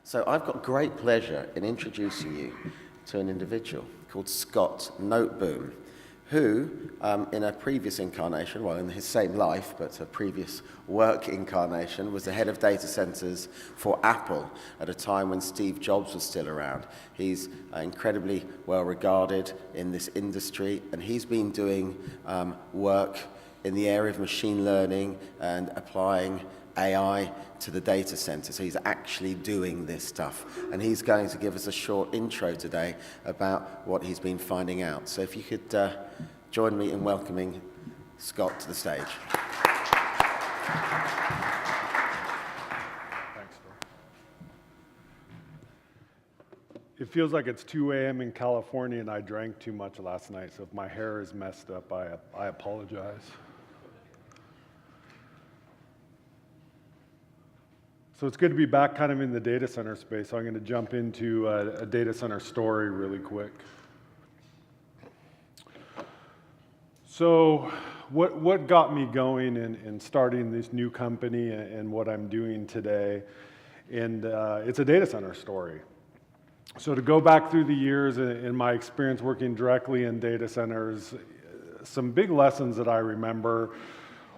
So I've got great pleasure in introducing you to an individual called Scott Noteboom, who in a previous incarnation, well in his same life, but a previous work incarnation, was the head of data centers for Apple at a time when Steve Jobs was still around. He's incredibly well regarded in this industry, and he's been doing work in the area of machine learning and applying AI to the data center. So he's actually doing this stuff. And he's going to give us a short intro today about what he's been finding out. So if you could join me in welcoming Scott to the stage. Thanks, Dor. It feels like it's 2 a.m. in California and I drank too much last night, so if my hair is messed up, I apologize. So it's good to be back kind of in the data center space. So I'm going to jump into a data center story really quick. So what got me going in starting this new company and what I'm doing today? And it's a data center story. So to go back through the years in my experience working directly in data centers, some big lessons that I remember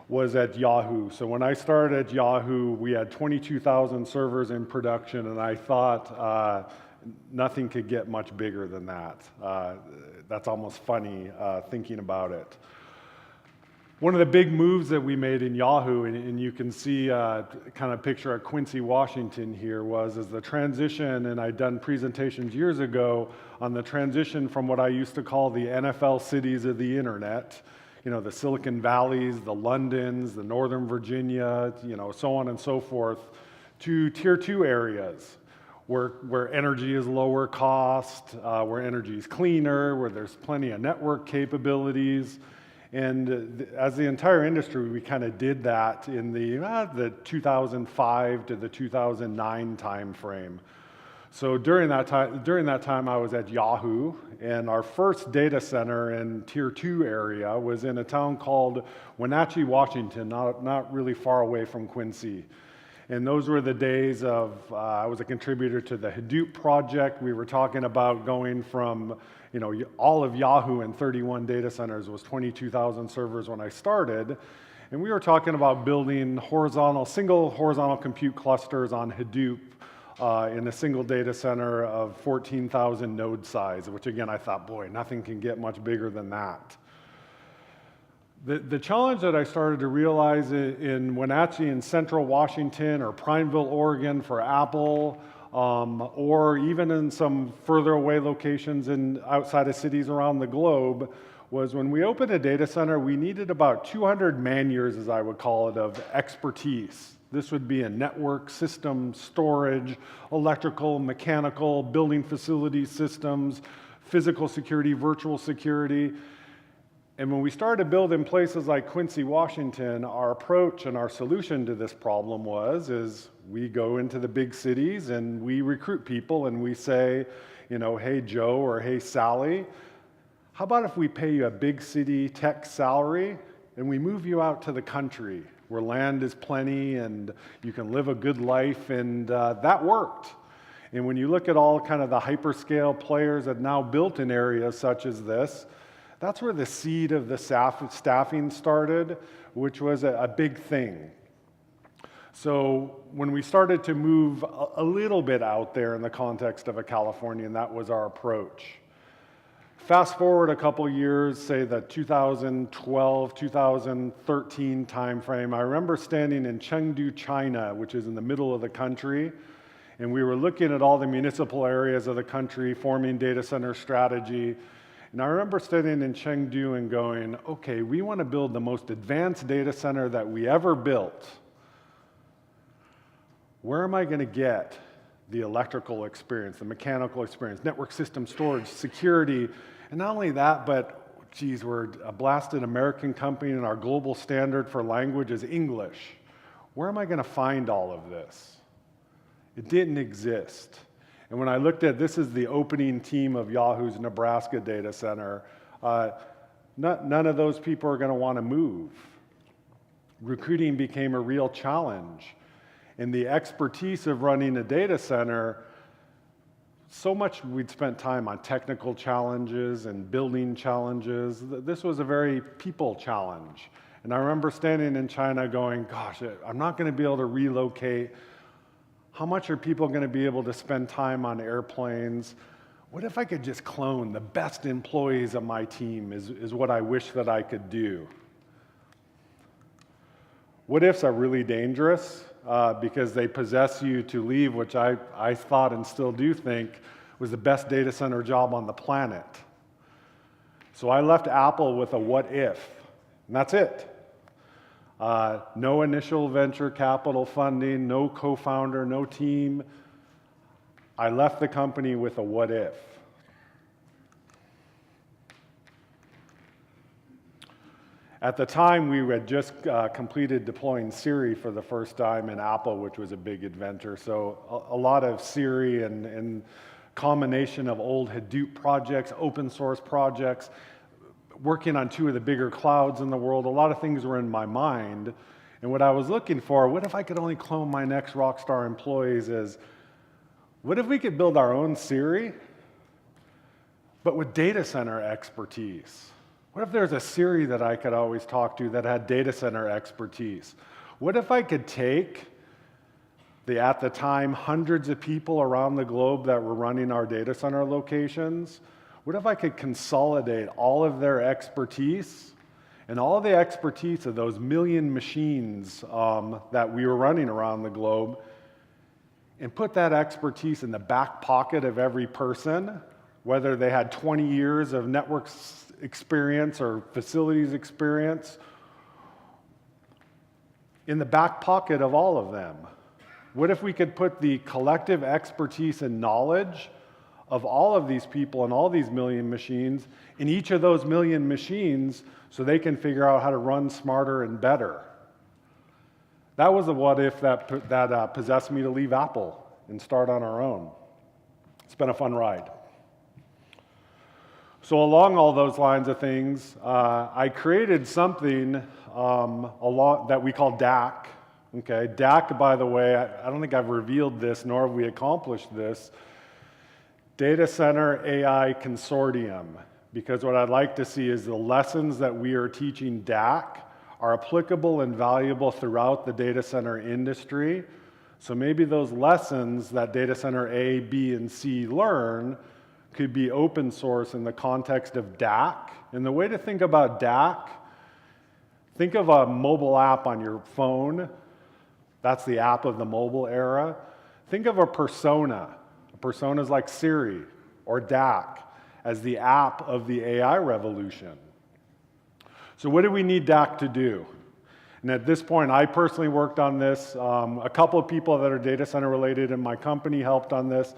was at Yahoo. So when I started at Yahoo, we had 22,000 servers in production, and I thought nothing could get much bigger than that. That's almost funny thinking about it. One of the big moves that we made in Yahoo, and you can see kind of picture of Quincy, Washington here, was the transition, and I'd done presentations years ago on the transition from what I used to call the NFL cities of the internet, you know, the Silicon Valleys, the Londons, the Northern Virginia, you know, so on and so forth, to Tier 2 areas where energy is lower cost, where energy is cleaner, where there's plenty of network capabilities. And as the entire industry, we kind of did that in the 2005 to the 2009 time frame. So during that time, I was at Yahoo, and our first data center in Tier 2 area was in a town called Wenatchee, Washington, not really far away from Quincy. And those were the days of, I was a contributor to the Hadoop project. We were talking about going from, you know, all of Yahoo and 31 data centers was 22,000 servers when I started. And we were talking about building single horizontal compute clusters on Hadoop in a single data center of 14,000 node size, which again, I thought, boy, nothing can get much bigger than that. The challenge that I started to realize in Wenatchee in central Washington or Prineville, Oregon for Apple, or even in some further away locations outside of cities around the globe, was when we opened a data center, we needed about 200 man-years, as I would call it, of expertise. This would be in network, system, storage, electrical, mechanical, building facility systems, physical security, virtual security. And when we started to build in places like Quincy, Washington, our approach and our solution to this problem is we go into the big cities and we recruit people and we say, you know, hey, Joe or hey, Sally, how about if we pay you a big city tech salary and we move you out to the country where land is plenty and you can live a good life? And that worked. And when you look at all kind of the hyperscale players that now built in areas such as this, that's where the seed of the staffing started, which was a big thing. So when we started to move a little bit out there in the context of a Californian, that was our approach. Fast forward a couple years, say the 2012, 2013 timeframe, I remember standing in Chengdu, China, which is in the middle of the country, and we were looking at all the municipal areas of the country, forming data center strategy. And I remember standing in Chengdu and going, okay, we want to build the most advanced data center that we ever built. Where am I going to get the electrical experience, the mechanical experience, network system storage, security? And not only that, but geez, we're a blasted American company and our global standard for language is English. Where am I going to find all of this? It didn't exist. And when I looked at, this is the opening team of Yahoo's Nebraska data center, None of those people are going to want to move. Recruiting became a real challenge. And the expertise of running a data center, so much we'd spent time on technical challenges and building challenges. This was a very people challenge. And I remember standing in China going, gosh, I'm not going to be able to relocate. How much are people going to be able to spend time on airplanes? What if I could just clone the best employees of my team is what I wish that I could do. What ifs are really dangerous because they possess you to leave, which I thought and still do think was the best data center job on the planet. So I left Apple with a what if, and that's it. No initial venture capital funding, no co-founder, no team. I left the company with a what if. At the time, we had just completed deploying Siri for the first time in Apple, which was a big adventure. So a lot of Siri and combination of old Hadoop projects, open source projects, working on 2 of the bigger clouds in the world. A lot of things were in my mind. And what I was looking for, what if I could only clone my next rockstar employees is, what if we could build our own Siri, but with data center expertise? What if there's a Siri that I could always talk to that had data center expertise? What if I could take at the time, hundreds of people around the globe that were running our data center locations? What if I could consolidate all of their expertise and all of the expertise of those million machines that we were running around the globe and put that expertise in the back pocket of every person, whether they had 20 years of network experience or facilities experience, in the back pocket of all of them? What if we could put the collective expertise and knowledge of all of these people and all these million machines in each of those million machines so they can figure out how to run smarter and better? That was a what if that possessed me to leave Apple and start on our own. It's been a fun ride. So along all those lines of things, I created something that we call DAC. Okay, DAC, by the way, I don't think I've revealed this, nor have we accomplished this. Data Center AI Consortium, because what I'd like to see is the lessons that we are teaching DAC are applicable and valuable throughout the data center industry. So maybe those lessons that data center A, B, and C learn could be open source in the context of DAC. And the way to think about DAC, think of a mobile app on your phone. That's the app of the mobile era. Think of a persona. A persona is like Siri or DAC as the app of the AI revolution. So what do we need DAC to do? And at this point, I personally worked on this. A couple of people that are data center related in my company helped on this.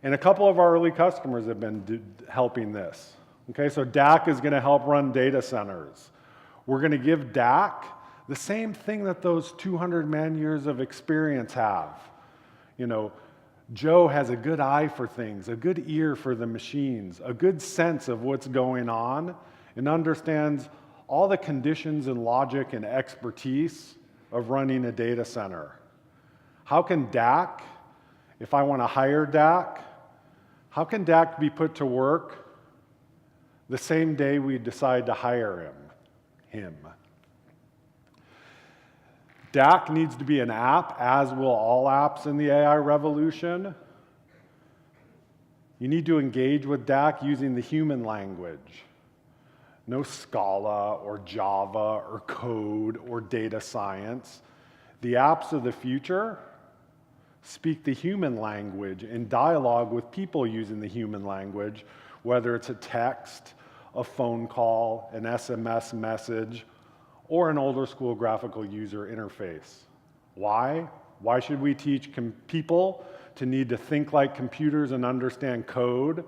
And a couple of our early customers have been helping this. Okay, so DAC is going to help run data centers. We're going to give DAC the same thing that those 200 man-years of experience have. You know, Joe has a good eye for things, a good ear for the machines, a good sense of what's going on, and understands all the conditions and logic and expertise of running a data center. How can DAC, if I want to hire DAC, how can DAC be put to work the same day we decide to hire him? DAC needs to be an app, as will all apps in the AI revolution. You need to engage with DAC using the human language. No Scala or Java or code or data science. The apps of the future speak the human language in dialogue with people using the human language, whether it's a text, a phone call, an SMS message, or an older school graphical user interface. Why? Why should we teach people to need to think like computers and understand code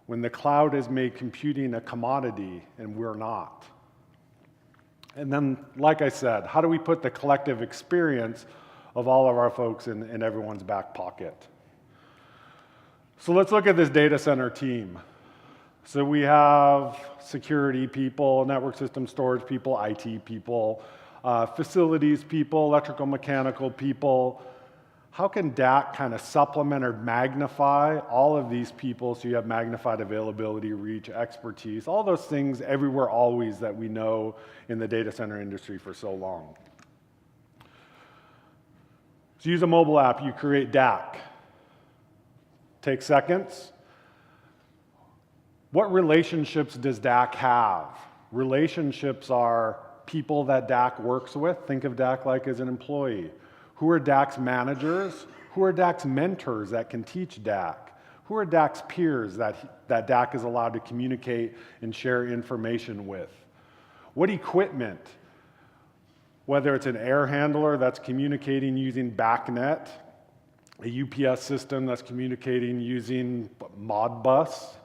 when the cloud has made computing a commodity and we're not? And then, like I said, how do we put the collective experience of all of our folks in everyone's back pocket? So let's look at this data center team. So we have security people, network system storage people, IT people, facilities people, electrical mechanical people. How can DAC kind of supplement or magnify all of these people so you have magnified availability, reach, expertise, all those things everywhere, always that we know in the data center industry for so long. So use a mobile app, you create DAC. Takes seconds. What relationships does DAC have? Relationships are people that DAC works with. Think of DAC like as an employee. Who are DAC's managers? Who are DAC's mentors that can teach DAC? Who are DAC's peers that DAC is allowed to communicate and share information with? What equipment? Whether it's an air handler that's communicating using BACnet, a UPS system that's communicating using Modbus,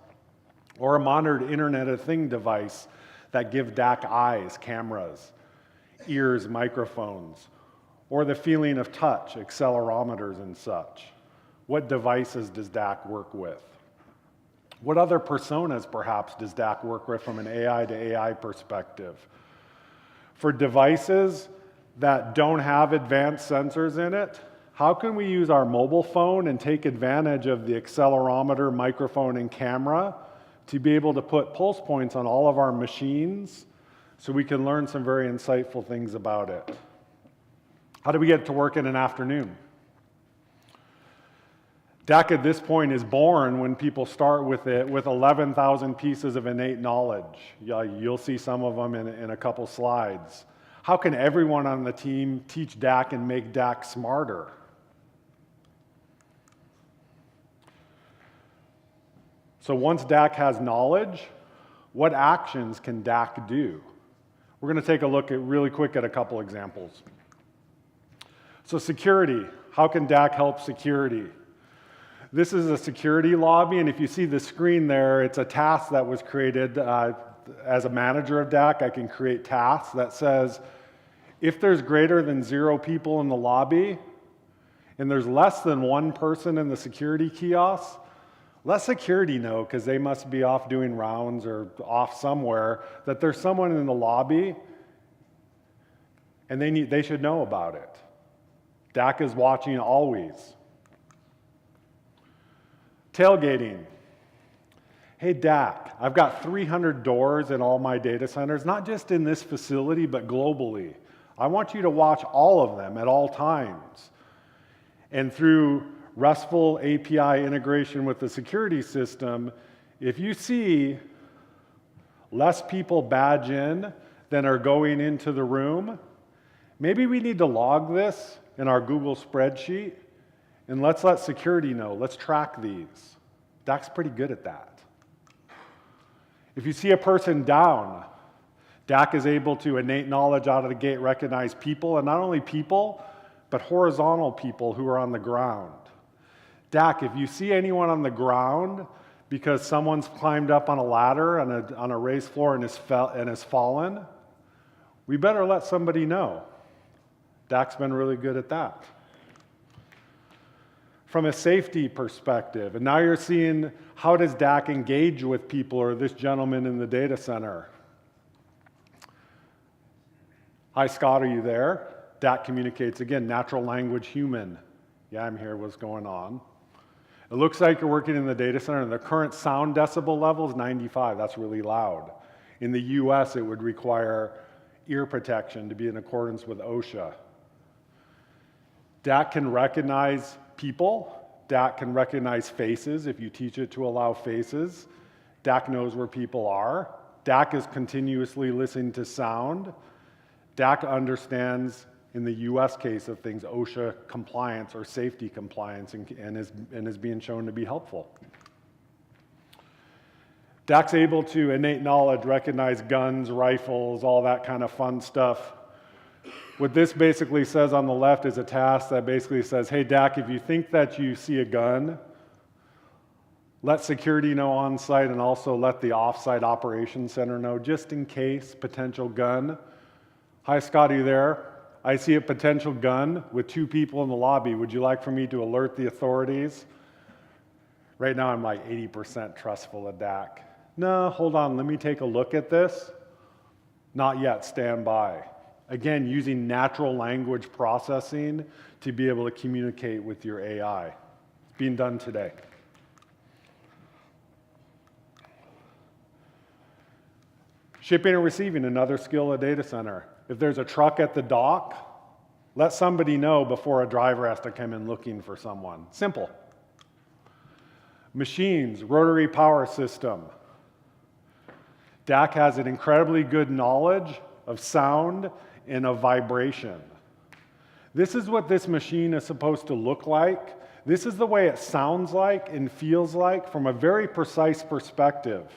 or a monitored Internet of Things device that give DAC eyes, cameras, ears, microphones, or the feeling of touch, accelerometers and such. What devices does DAC work with? What other personas, perhaps, does DAC work with from an AI to AI perspective? For devices that don't have advanced sensors in it, how can we use our mobile phone and take advantage of the accelerometer, microphone, and camera to be able to put pulse points on all of our machines so we can learn some very insightful things about it? How do we get to work in an afternoon? DAC at this point is born when people start with it with 11,000 pieces of innate knowledge. You'll see some of them in a couple slides. How can everyone on the team teach DAC and make DAC smarter? So once DAC has knowledge, what actions can DAC do? We're going to take a look at really quick at a couple examples. So security, how can DAC help security? This is a security lobby, and if you see the screen there, it's a task that was created. As a manager of DAC, I can create tasks that says, if there's greater than 0 people in the lobby, and there's less than 1 person in the security kiosk, let security know, because they must be off doing rounds or off somewhere, that there's someone in the lobby, and they should know about it. DAC is watching always. Tailgating. Hey DAC, I've got 300 doors in all my data centers, not just in this facility, but globally. I want you to watch all of them at all times. And through RESTful API integration with the security system, if you see less people badge in than are going into the room, maybe we need to log this in our Google spreadsheet, and let's let security know. Let's track these. DAC's pretty good at that. If you see a person down, DAC is able to innate knowledge out of the gate recognize people, and not only people, but horizontal people who are on the ground. DAC, if you see anyone on the ground because someone's climbed up on a ladder on a raised floor and has fallen, we better let somebody know. DAC's been really good at that. From a safety perspective, and now you're seeing how does DAC engage with people, or this gentleman in the data center. Hi Scott, are you there? DAC communicates again, natural language human. Yeah, I'm here, what's going on? It looks like you're working in the data center, and the current sound decibel level is 95. That's really loud. In the US, it would require ear protection to be in accordance with OSHA. DAC can recognize people. DAC can recognize faces if you teach it to allow faces. DAC knows where people are. DAC is continuously listening to sound. DAC understands, in the US case of things, OSHA compliance or safety compliance, and is being shown to be helpful. DAC's able to innate knowledge, recognize guns, rifles, all that kind of fun stuff. What this basically says on the left is a task that basically says, hey DAC, if you think that you see a gun, let security know on site, and also let the off-site operations center know, just in case, potential gun. Hi Scott, are you there? I see a potential gun with 2 people in the lobby. Would you like for me to alert the authorities? Right now I'm like 80% trustful of DAC. No, hold on, let me take a look at this. Not yet, stand by. Again, using natural language processing to be able to communicate with your AI. It's being done today. Shipping and receiving, another skill at data center. If there's a truck at the dock, let somebody know before a driver has to come in looking for someone. Simple. Machines, rotary power system. DAC has an incredibly good knowledge of sound and of vibration. This is what this machine is supposed to look like. This is the way it sounds like and feels like from a very precise perspective.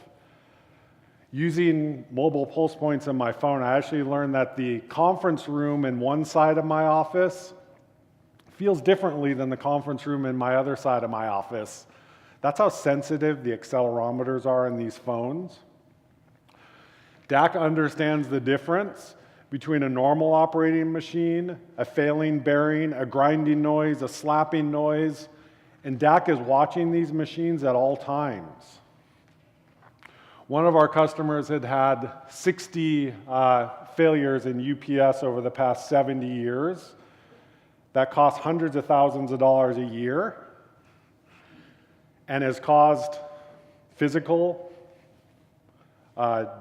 Using mobile pulse points in my phone, I actually learned that the conference room in one side of my office feels differently than the conference room in my other side of my office. That's how sensitive the accelerometers are in these phones. DAC understands the difference between a normal operating machine, a failing bearing, a grinding noise, a slapping noise, and DAC is watching these machines at all times. One of our customers had had 60 failures in UPS over the past 70 years. That cost hundreds of thousands of dollars a year and has caused physical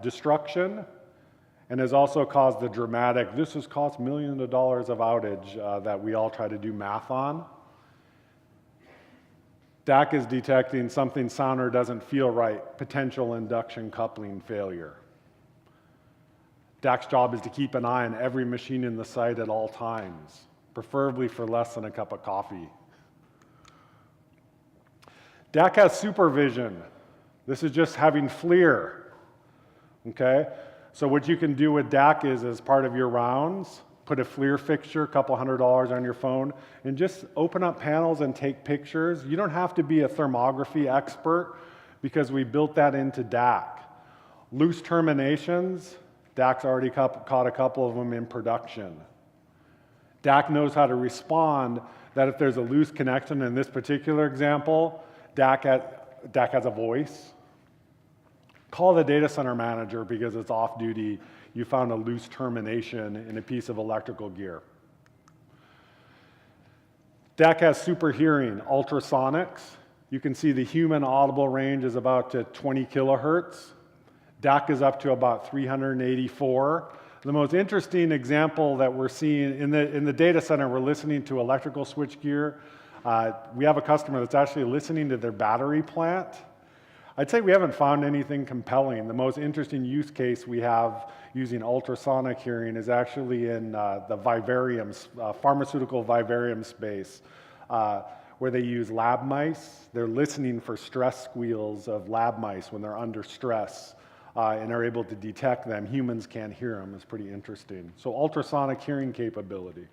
destruction and has also caused the dramatic, this has cost millions of dollars of outage that we all try to do math on. DAC is detecting something sound or doesn't feel right, potential induction coupling failure. DAC's job is to keep an eye on every machine in the site at all times, preferably for less than a cup of coffee. DAC has supervision. This is just having FLIR. Okay? So what you can do with DAC is, as part of your rounds, put a FLIR fixture, a couple $100 on your phone, and just open up panels and take pictures. You don't have to be a thermography expert because we built that into DAC. Loose terminations, DAC's already caught a couple of them in production. DAC knows how to respond that if there's a loose connection in this particular example, DAC has a voice. Call the data center manager because it's off duty. You found a loose termination in a piece of electrical gear. DAC has super hearing, ultrasonics. You can see the human audible range is about 20 kilohertz. DAC is up to about 384. The most interesting example that we're seeing in the data center, we're listening to electrical switchgear. We have a customer that's actually listening to their battery plant. I'd say we haven't found anything compelling. The most interesting use case we have using ultrasonic hearing is actually in the vivarium, pharmaceutical vivarium space, where they use lab mice. They're listening for stress squeals of lab mice when they're under stress and are able to detect them. Humans can't hear them. It's pretty interesting. So ultrasonic hearing capability.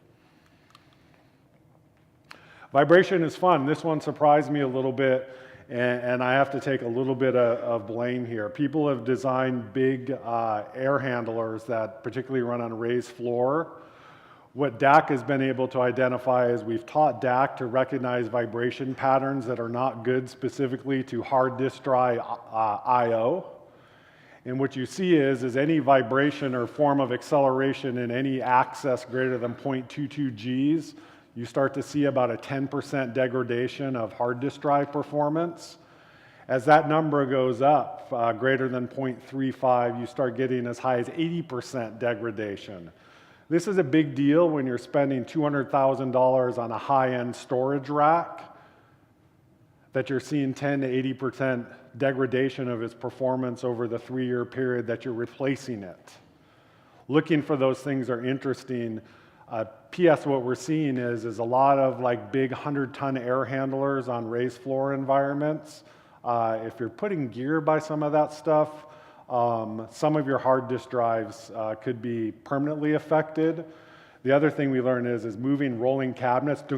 Vibration is fun. This one surprised me a little bit. And I have to take a little bit of blame here. People have designed big air handlers that particularly run on a raised floor. What DAC has been able to identify is we've taught DAC to recognize vibration patterns that are not good specifically to hard disk drive I/O. And what you see is any vibration or form of acceleration in any axis greater than 0.22 Gs, you start to see about a 10% degradation of hard disk drive performance. As that number goes up, greater than 0.35, you start getting as high as 80% degradation. This is a big deal when you're spending $200,000 on a high-end storage rack, that you're seeing 10 to 80% degradation of its performance over the 3-year period that you're replacing it. Looking for those things are interesting. PS, what we're seeing is a lot of like big 100-ton air handlers on raised floor environments. If you're putting gear by some of that stuff, some of your hard disk drives could be permanently affected. The other thing we learned is moving rolling cabinets across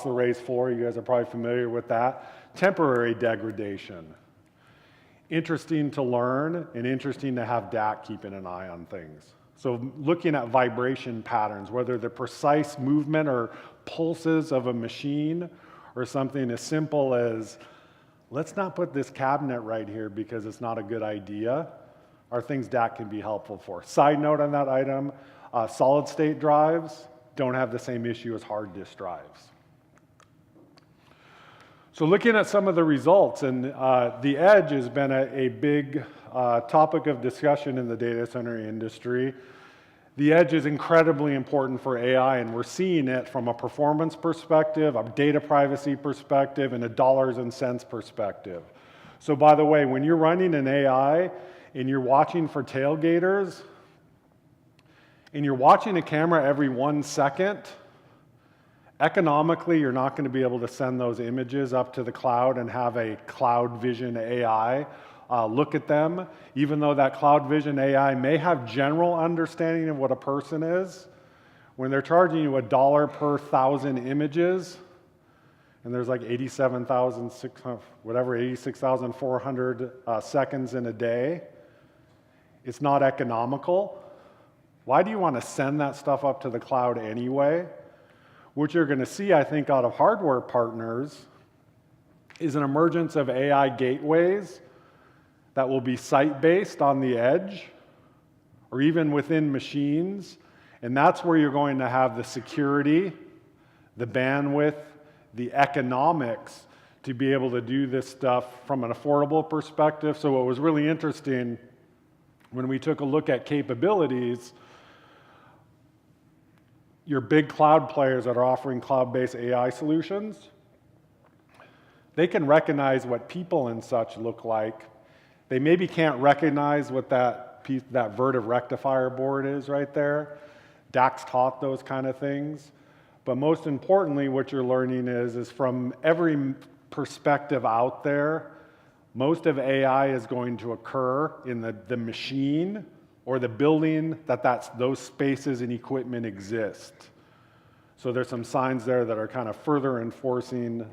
the raised floor. You guys are probably familiar with that. Temporary degradation. Interesting to learn and interesting to have DAC keeping an eye on things. So looking at vibration patterns, whether the precise movement or pulses of a machine or something as simple as let's not put this cabinet right here because it's not a good idea, are things DAC can be helpful for. Side note on that item, solid state drives don't have the same issue as hard disk drives. So looking at some of the results, and the edge has been a big topic of discussion in the data center industry. The edge is incredibly important for AI, and we're seeing it from a performance perspective, a data privacy perspective, and a dollars and cents perspective. So by the way, when you're running an AI and you're watching for tailgaters, and you're watching a camera every 1 second, economically, you're not going to be able to send those images up to the cloud and have a cloud vision AI look at them. Even though that cloud vision AI may have general understanding of what a person is, when they're charging you $1 per 1,000 images, and there's like 86,400 seconds in a day, it's not economical. Why do you want to send that stuff up to the cloud anyway? What you're going to see, I think, out of hardware partners is an emergence of AI gateways that will be site-based on the edge or even within machines. And that's where you're going to have the security, the bandwidth, the economics to be able to do this stuff from an affordable perspective. So what was really interesting when we took a look at capabilities, your big cloud players that are offering cloud-based AI solutions, they can recognize what people and such look like. They maybe can't recognize what that Vertiv rectifier board is right there. DAC's taught those kind of things. But most importantly, what you're learning is from every perspective out there, most of AI is going to occur in the machine or the building those spaces and equipment exist. So there's some signs there that are kind of further enforcing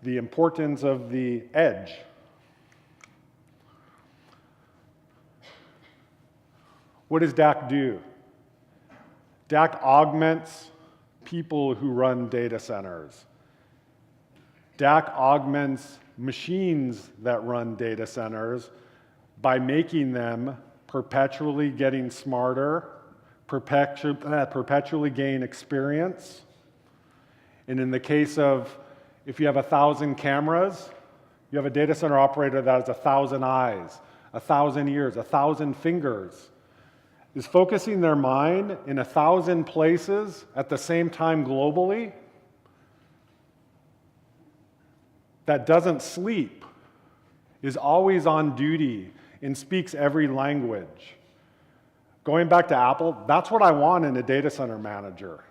the importance of the edge. What does DAC do? DAC augments people who run data centers. DAC augments machines that run data centers by making them perpetually getting smarter, perpetually gain experience. And in the case of, if you have 1,000 cameras, you have a data center operator that has 1,000 eyes, 1,000 ears, 1,000 fingers, is focusing their mind in 1,000 places at the same time globally, that doesn't sleep, is always on duty, and speaks every language. Going back to Apple, that's what I want in a data center manager.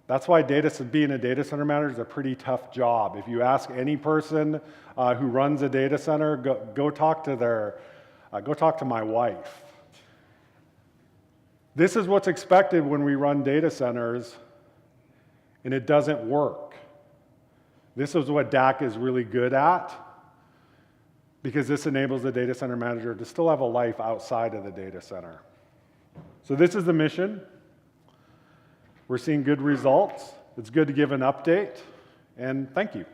That's why being a data center manager is a pretty tough job. If you ask any person who runs a data center, go talk to my wife. This is what's expected when we run data centers, and it doesn't work. This is what DAC is really good at, because this enables the data center manager to still have a life outside of the data center. So this is the mission. We're seeing good results. It's good to give an update, and thank you.